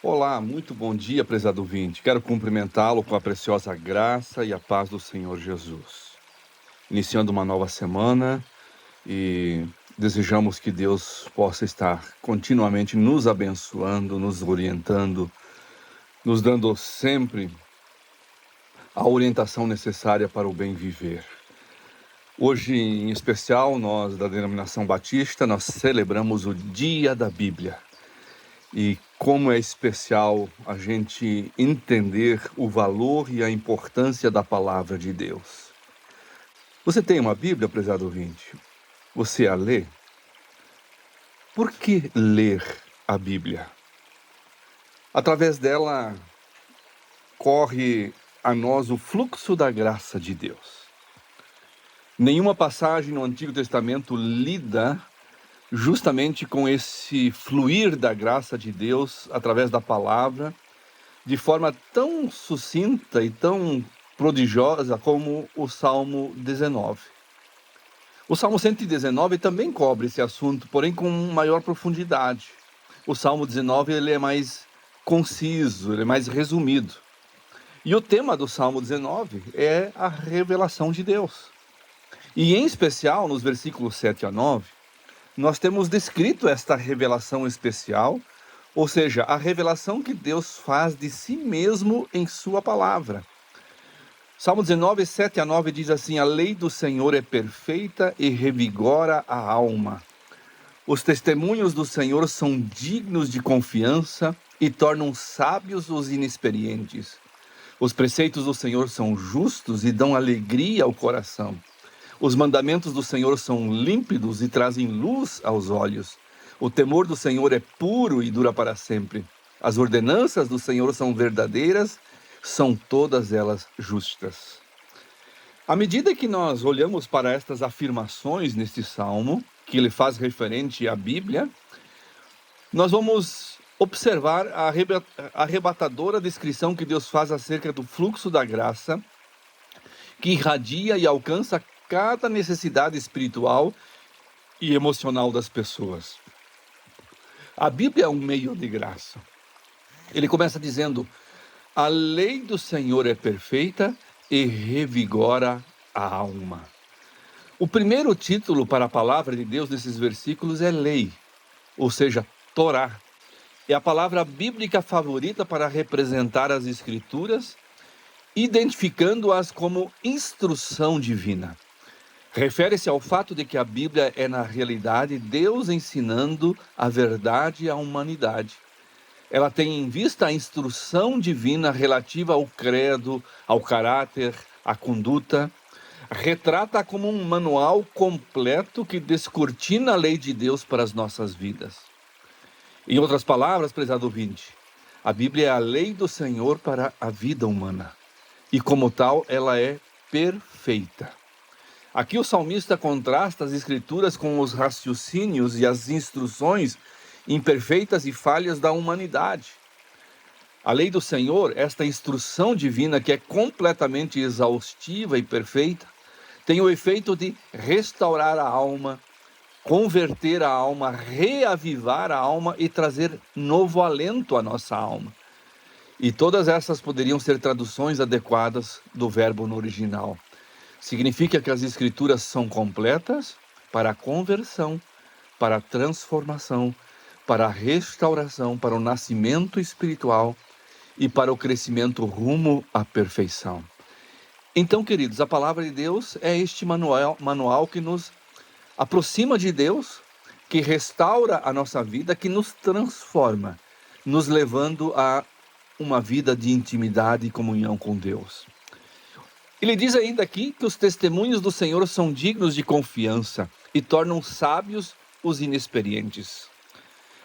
Olá, muito bom dia, prezado ouvinte. Quero cumprimentá-lo com a preciosa graça e a paz do Senhor Jesus. Iniciando uma nova semana e desejamos que Deus possa estar continuamente nos abençoando, nos orientando, nos dando sempre a orientação necessária para o bem viver. Hoje, em especial, nós da Denominação Batista, nós celebramos o Dia da Bíblia. E como é especial a gente entender o valor e a importância da palavra de Deus. Você tem uma Bíblia, prezado ouvinte? Você a lê? Por que ler a Bíblia? Através dela corre a nós o fluxo da graça de Deus. Nenhuma passagem no Antigo Testamento lida justamente com esse fluir da graça de Deus através da palavra, de forma tão sucinta e tão prodigiosa como o Salmo 19. O Salmo 119 também cobre esse assunto, porém com maior profundidade. O Salmo 19 ele é mais conciso, ele é mais resumido. E o tema do Salmo 19 é a revelação de Deus. E em especial, nos versículos 7 a 9, nós temos descrito esta revelação especial, ou seja, a revelação que Deus faz de si mesmo em sua palavra. Salmo 19, 7 a 9 diz assim: a lei do Senhor é perfeita e revigora a alma. Os testemunhos do Senhor são dignos de confiança e tornam sábios os inexperientes. Os preceitos do Senhor são justos e dão alegria ao coração. Os mandamentos do Senhor são límpidos e trazem luz aos olhos. O temor do Senhor é puro e dura para sempre. As ordenanças do Senhor são verdadeiras, são todas elas justas. À medida que nós olhamos para estas afirmações neste salmo, que ele faz referente à Bíblia, nós vamos observar a arrebatadora descrição que Deus faz acerca do fluxo da graça, que irradia e alcança cada necessidade espiritual e emocional das pessoas. A Bíblia é um meio de graça. Ele começa dizendo: a lei do Senhor é perfeita e revigora a alma. O primeiro título para a palavra de Deus nesses versículos é lei, ou seja, Torá. É a palavra bíblica favorita para representar as Escrituras, identificando-as como instrução divina. Refere-se ao fato de que a Bíblia é, na realidade, Deus ensinando a verdade à humanidade. Ela tem em vista a instrução divina relativa ao credo, ao caráter, à conduta. Retrata como um manual completo que descortina a lei de Deus para as nossas vidas. Em outras palavras, prezado ouvinte, a Bíblia é a lei do Senhor para a vida humana. E como tal, ela é perfeita. Aqui o salmista contrasta as escrituras com os raciocínios e as instruções imperfeitas e falhas da humanidade. A lei do Senhor, esta instrução divina que é completamente exaustiva e perfeita, tem o efeito de restaurar a alma, converter a alma, reavivar a alma e trazer novo alento à nossa alma. E todas essas poderiam ser traduções adequadas do verbo no original. Significa que as Escrituras são completas para a conversão, para a transformação, para a restauração, para o nascimento espiritual e para o crescimento rumo à perfeição. Então, queridos, a palavra de Deus é este manual que nos aproxima de Deus, que restaura a nossa vida, que nos transforma, nos levando a uma vida de intimidade e comunhão com Deus. Ele diz ainda aqui que os testemunhos do Senhor são dignos de confiança e tornam sábios os inexperientes.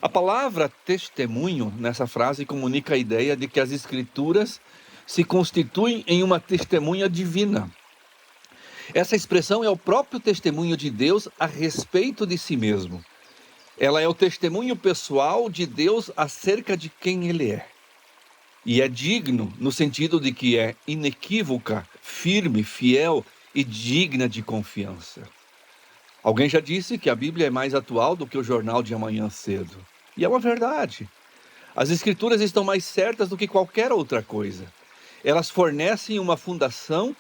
A palavra testemunho, nessa frase, comunica a ideia de que as Escrituras se constituem em uma testemunha divina. Essa expressão é o próprio testemunho de Deus a respeito de si mesmo. Ela é o testemunho pessoal de Deus acerca de quem Ele é. E é digno no sentido de que é inequívoca, firme, fiel e digna de confiança. Alguém já disse que a Bíblia é mais atual do que o jornal de amanhã cedo. E é uma verdade. As Escrituras estão mais certas do que qualquer outra coisa. Elas fornecem uma fundação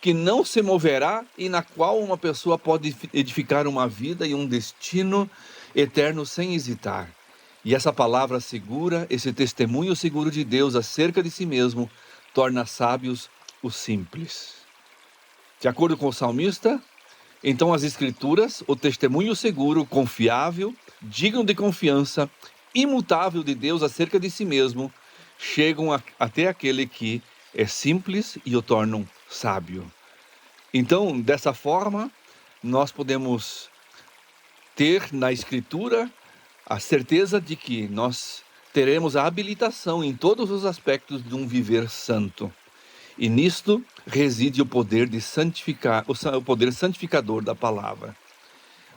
que não se moverá e na qual uma pessoa pode edificar uma vida e um destino eterno sem hesitar. E essa palavra segura, esse testemunho seguro de Deus acerca de si mesmo, torna sábios os simples. De acordo com o salmista, então as Escrituras, o testemunho seguro, confiável, digno de confiança, imutável de Deus acerca de si mesmo, chegam até aquele que é simples e o tornam sábio. Então, dessa forma, nós podemos ter na Escritura a certeza de que nós teremos a habilitação em todos os aspectos de um viver santo. E nisto reside o poder de santificar, o poder santificador da palavra.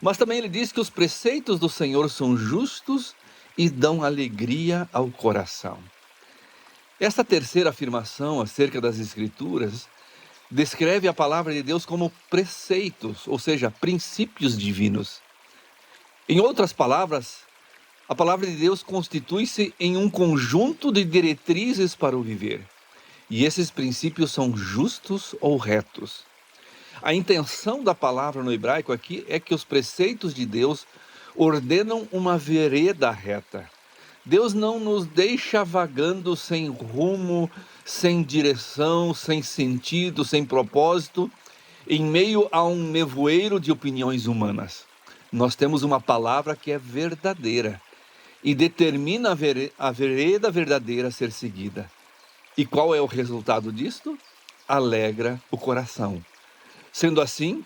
Mas também ele diz que os preceitos do Senhor são justos e dão alegria ao coração. Esta terceira afirmação acerca das Escrituras descreve a palavra de Deus como preceitos, ou seja, princípios divinos. Em outras palavras, a palavra de Deus constitui-se em um conjunto de diretrizes para o viver. E esses princípios são justos ou retos. A intenção da palavra no hebraico aqui é que os preceitos de Deus ordenam uma vereda reta. Deus não nos deixa vagando sem rumo, sem direção, sem sentido, sem propósito, em meio a um nevoeiro de opiniões humanas. Nós temos uma palavra que é verdadeira e determina a vereda verdadeira a ser seguida. E qual é o resultado disto? Alegra o coração. Sendo assim,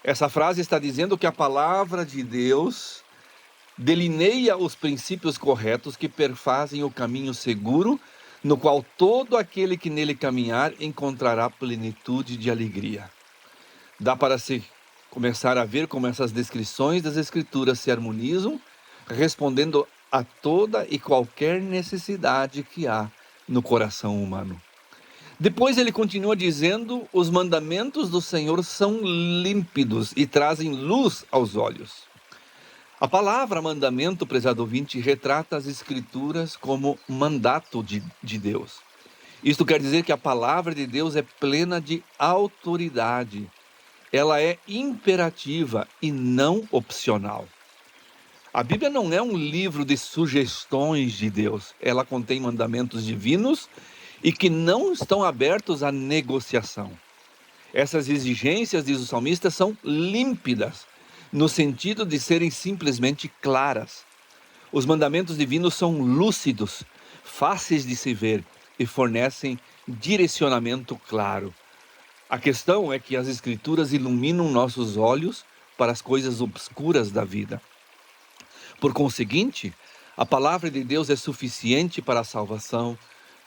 essa frase está dizendo que a palavra de Deus delineia os princípios corretos que perfazem o caminho seguro, no qual todo aquele que nele caminhar encontrará plenitude de alegria. Dá para se começar a ver como essas descrições das Escrituras se harmonizam, respondendo a toda e qualquer necessidade que há no coração humano. Depois ele continua dizendo: os mandamentos do Senhor são límpidos e trazem luz aos olhos. A palavra mandamento, prezado ouvinte, retrata as Escrituras como mandato de Deus. Isto quer dizer que a palavra de Deus é plena de autoridade. Ela é imperativa e não opcional. A Bíblia não é um livro de sugestões de Deus. Ela contém mandamentos divinos e que não estão abertos à negociação. Essas exigências, diz o salmista, são límpidas, no sentido de serem simplesmente claras. Os mandamentos divinos são lúcidos, fáceis de se ver e fornecem direcionamento claro. A questão é que as Escrituras iluminam nossos olhos para as coisas obscuras da vida. Por conseguinte, a palavra de Deus é suficiente para a salvação,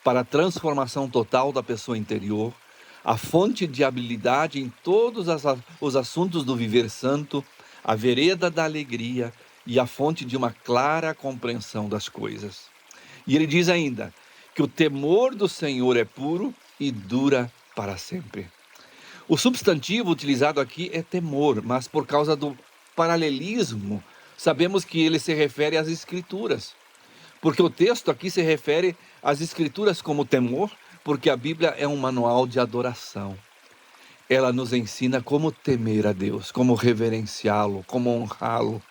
para a transformação total da pessoa interior, a fonte de habilidade em todos os assuntos do viver santo, a vereda da alegria e a fonte de uma clara compreensão das coisas. E ele diz ainda que o temor do Senhor é puro e dura para sempre. O substantivo utilizado aqui é temor, mas por causa do paralelismo, sabemos que ele se refere às Escrituras. Porque o texto aqui se refere às Escrituras como temor, porque a Bíblia é um manual de adoração. Ela nos ensina como temer a Deus, como reverenciá-lo, como honrá-lo.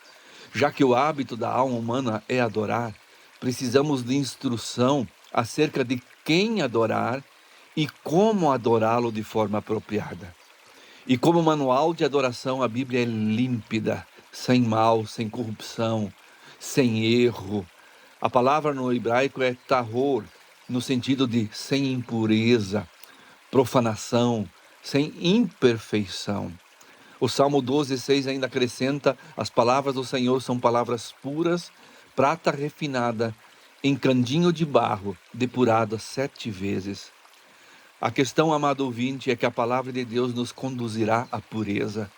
Já que o hábito da alma humana é adorar, precisamos de instrução acerca de quem adorar e como adorá-lo de forma apropriada. E como manual de adoração, a Bíblia é límpida, sem mal, sem corrupção, sem erro. A palavra no hebraico é tahor, no sentido de sem impureza, profanação, sem imperfeição. O Salmo 12:6 ainda acrescenta: as palavras do Senhor são palavras puras, prata refinada, em candinho de barro, depurada 7 vezes. A questão, amado ouvinte, é que a palavra de Deus nos conduzirá à pureza.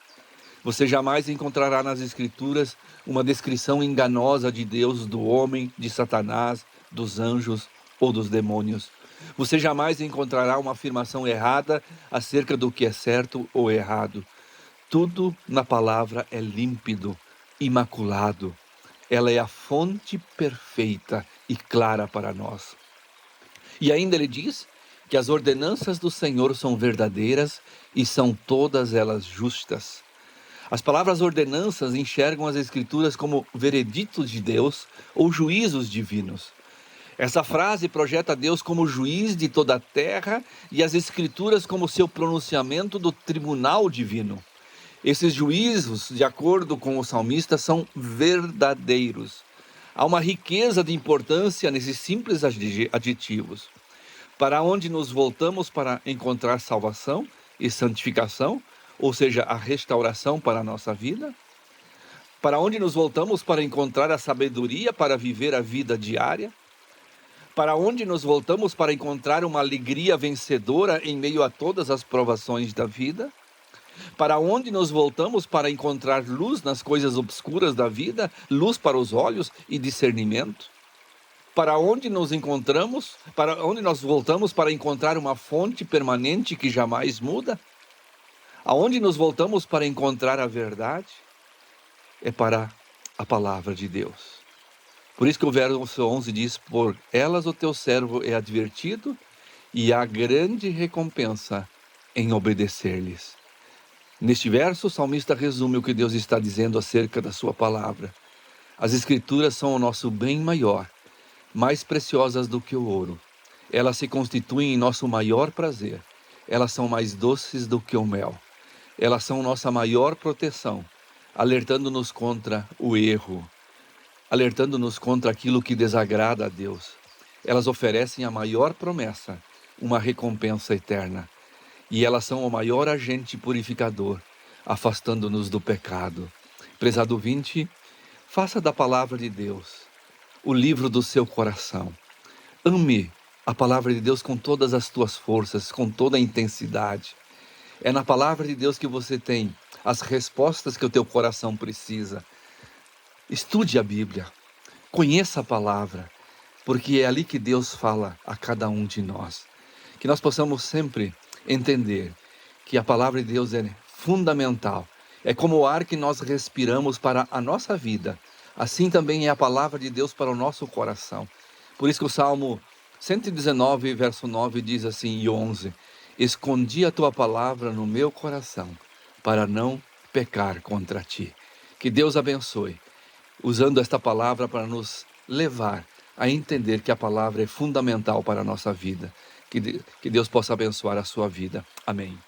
Você jamais encontrará nas Escrituras uma descrição enganosa de Deus, do homem, de Satanás, dos anjos ou dos demônios. Você jamais encontrará uma afirmação errada acerca do que é certo ou errado. Tudo na palavra é límpido, imaculado. Ela é a fonte perfeita e clara para nós. E ainda ele diz que as ordenanças do Senhor são verdadeiras e são todas elas justas. As palavras ordenanças enxergam as Escrituras como vereditos de Deus ou juízos divinos. Essa frase projeta Deus como juiz de toda a terra e as Escrituras como seu pronunciamento do tribunal divino. Esses juízos, de acordo com o salmista, são verdadeiros. Há uma riqueza de importância nesses simples adjetivos. Para onde nos voltamos para encontrar salvação e santificação, ou seja, a restauração para a nossa vida? Para onde nos voltamos para encontrar a sabedoria para viver a vida diária? Para onde nos voltamos para encontrar uma alegria vencedora em meio a todas as provações da vida? Para onde nos voltamos para encontrar luz nas coisas obscuras da vida, luz para os olhos e discernimento? Para onde nos encontramos, para onde nós voltamos para encontrar uma fonte permanente que jamais muda? Aonde nos voltamos para encontrar a verdade? É para a palavra de Deus. Por isso que o verso 11 diz: por elas o teu servo é advertido e há grande recompensa em obedecer-lhes. Neste verso, o salmista resume o que Deus está dizendo acerca da sua palavra. As Escrituras são o nosso bem maior, mais preciosas do que o ouro. Elas se constituem em nosso maior prazer. Elas são mais doces do que o mel. Elas são nossa maior proteção, alertando-nos contra o erro, alertando-nos contra aquilo que desagrada a Deus. Elas oferecem a maior promessa, uma recompensa eterna. E elas são o maior agente purificador, afastando-nos do pecado. Prezado ouvinte, faça da palavra de Deus o livro do seu coração. Ame a palavra de Deus com todas as tuas forças, com toda a intensidade. É na palavra de Deus que você tem as respostas que o teu coração precisa. Estude a Bíblia, conheça a palavra, porque é ali que Deus fala a cada um de nós. Que nós possamos sempre entender que a palavra de Deus é fundamental. É como o ar que nós respiramos para a nossa vida. Assim também é a palavra de Deus para o nosso coração. Por isso que o Salmo 119, verso 9 diz assim, e 11: escondi a tua palavra no meu coração, para não pecar contra ti. Que Deus abençoe, usando esta palavra para nos levar a entender que a palavra é fundamental para a nossa vida. Que Deus possa abençoar a sua vida. Amém.